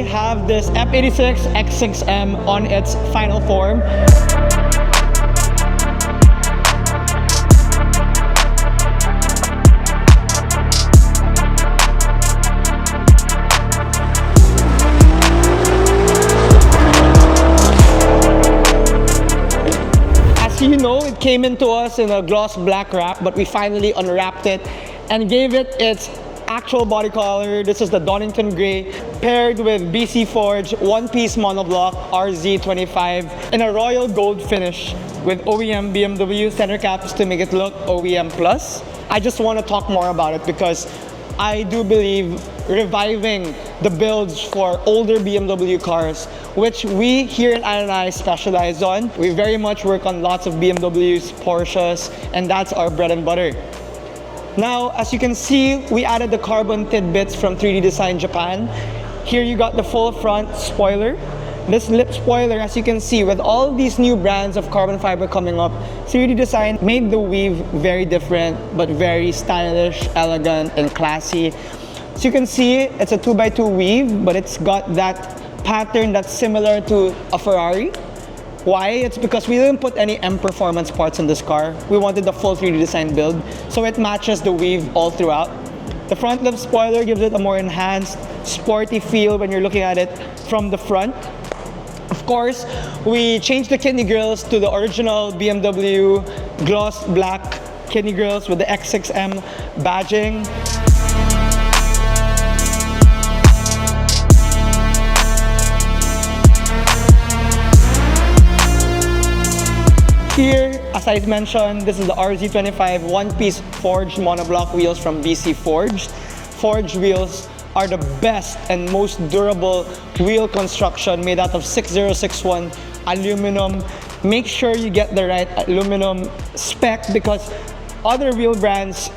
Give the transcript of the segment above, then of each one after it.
have this F86 X6M on its final form. As you know, it came into us in a gloss black wrap, but we finally unwrapped it and gave it its actual body color. This is the Donington Gray, paired with BC Forge one-piece monoblock RZ25 in a royal gold finish with OEM BMW center caps to make it look OEM plus. I just want to talk more about it because I do believe reviving the builds for older BMW cars, which we here in I&I specialize on. We very much work on lots of BMWs, Porsches, and that's our bread and butter. Now, as you can see, we added the carbon tidbits from 3Design Japan. Here you got the full front spoiler. This lip spoiler, as you can see, with all these new brands of carbon fiber coming up, 3Design made the weave very different, but very stylish, elegant, and classy. As you can see, it's a 2x2 weave, but it's got that pattern that's similar to a Ferrari. Why? It's because we didn't put any M Performance parts in this car. We wanted the full 3Design build, so it matches the weave all throughout. The front lip spoiler gives it a more enhanced, sporty feel when you're looking at it from the front. Of course, we changed the kidney grills to the original BMW gloss black kidney grills with the X6M badging. Here, as I mentioned, this is the RZ25 one-piece forged monoblock wheels from BC Forged. Forged wheels are the best and most durable wheel construction made out of 6061 aluminum. Make sure you get the right aluminum spec because other wheel brands,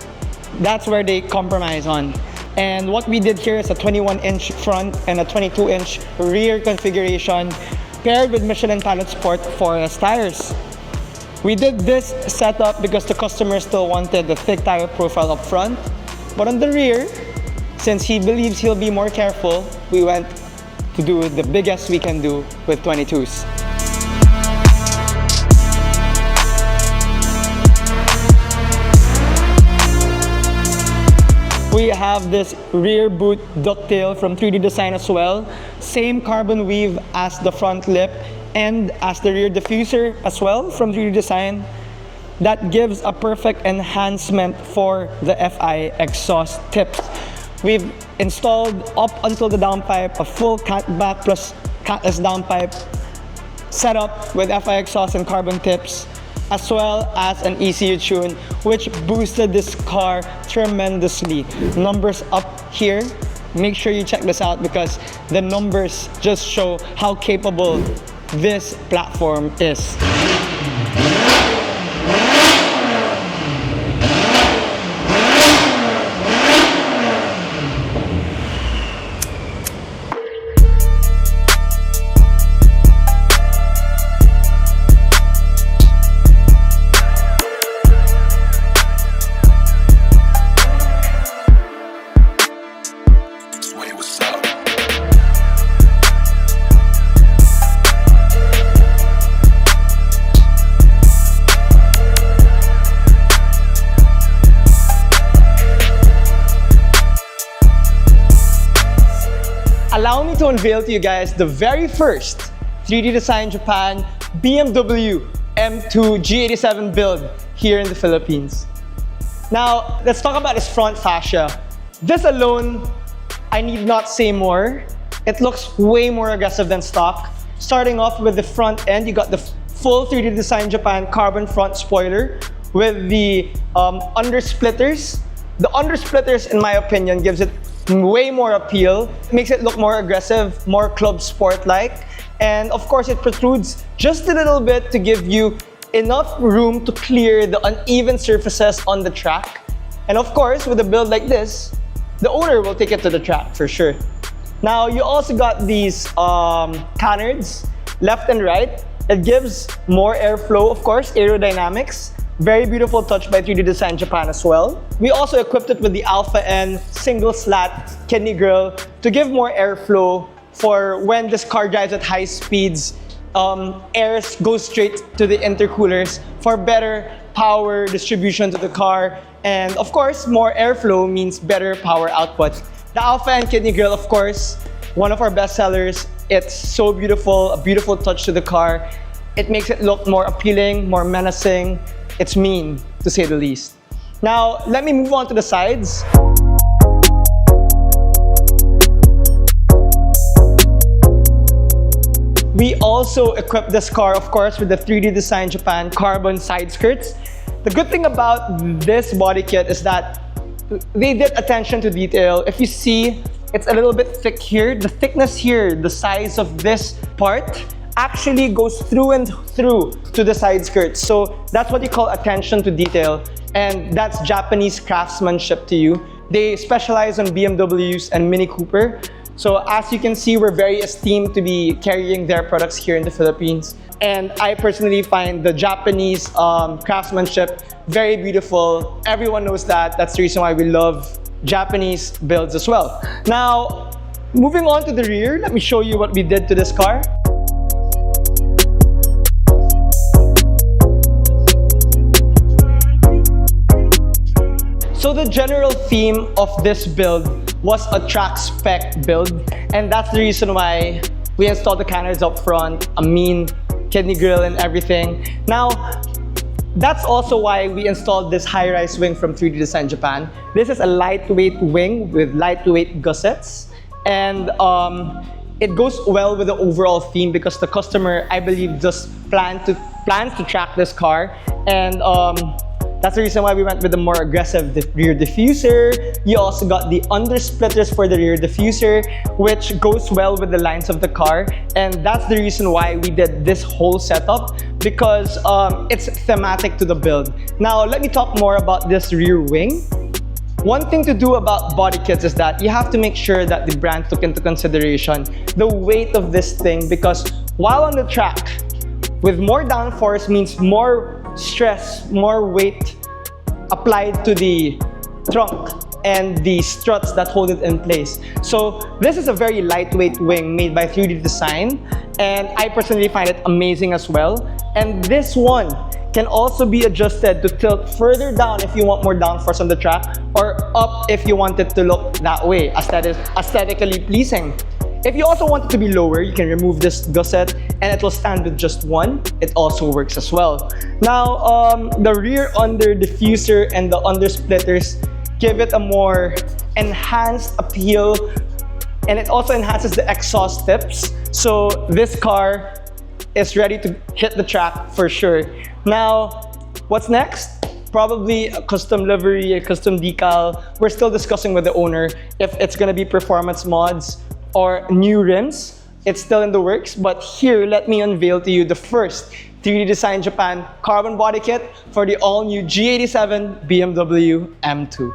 that's where they compromise on. And what we did here is a 21-inch front and a 22-inch rear configuration paired with Michelin Pilot Sport 4S tires. We did this setup because the customer still wanted the thick tire profile up front, but on the rear, since he believes he'll be more careful, we went to do the biggest we can do with 22s. We have this rear boot ducktail from 3Design as well. Same carbon weave as the front lip and as the rear diffuser as well from 3Design. That gives a perfect enhancement for the FI exhaust tips. We've installed up until the downpipe a full catback plus catless downpipe setup with FI exhaust and carbon tips, as well as an ECU tune, which boosted this car tremendously. Numbers up here. Make sure you check this out because the numbers just show how capable this platform is. Allow me to unveil to you guys the very first 3Design Japan BMW M2 G87 build here in the Philippines. Now, let's talk about its front fascia. This alone, I need not say more. It looks way more aggressive than stock. Starting off with the front end, you got the full 3Design Japan carbon front spoiler with the undersplitters. The undersplitters, in my opinion, gives it way more appeal, makes it look more aggressive, more club sport-like, and of course it protrudes just a little bit to give you enough room to clear the uneven surfaces on the track. And of course, with a build like this, the owner will take it to the track for sure. Now, you also got these canards, left and right. It gives more airflow, of course, aerodynamics. Very beautiful touch by 3Design Japan as well. We also equipped it with the Alpha N single slat kidney grille to give more airflow for when this car drives at high speeds, air goes straight to the intercoolers for better power distribution to the car. And of course, more airflow means better power output. The Alpha and Kidney Grille, of course, one of our best sellers. It's so beautiful, a beautiful touch to the car. It makes it look more appealing, more menacing. It's mean, to say the least. Now, let me move on to the sides. We also equipped this car, of course, with the 3Design Japan carbon side skirts. The good thing about this body kit is that they did attention to detail. If you see, it's a little bit thick here. The thickness here, the size of this part, actually goes through and through to the side skirts. So that's what you call attention to detail. And that's Japanese craftsmanship to you. They specialize on BMWs and Mini Cooper. So as you can see, we're very esteemed to be carrying their products here in the Philippines. And I personally find the Japanese craftsmanship very beautiful. Everyone knows that. That's the reason why we love Japanese builds as well. Now, moving on to the rear, let me show you what we did to this car. So the general theme of this build was a track spec build, and that's the reason why we installed the canards up front, a mean kidney grille and everything. Now, that's also why we installed this high-rise wing from 3Design Japan. This is a lightweight wing with lightweight gussets, and it goes well with the overall theme because the customer, I believe, just plans to track this car, and that's the reason why we went with the more aggressive rear diffuser. You also got the undersplitters for the rear diffuser, which goes well with the lines of the car. And that's the reason why we did this whole setup, because it's thematic to the build. Now, let me talk more about this rear wing. One thing to do about body kits is that you have to make sure that the brand took into consideration the weight of this thing, because while on the track, with more downforce means more stress, more weight applied to the trunk and the struts that hold it in place. So this is a very lightweight wing made by 3Design, and I personally find it amazing as well. And this one can also be adjusted to tilt further down if you want more downforce on the track, or up if you want it to look that way, aesthetically pleasing. If you also want it to be lower, you can remove this gusset and it will stand with just one. It also works as well. Now, the rear under diffuser and the under splitters give it a more enhanced appeal, and it also enhances the exhaust tips. So this car is ready to hit the track for sure. Now, what's next? Probably a custom livery, a custom decal. We're still discussing with the owner if it's gonna be performance mods or new rims. It's still in the works, but here, let me unveil to you the first 3Design Japan carbon body kit for the all-new G87 BMW M2.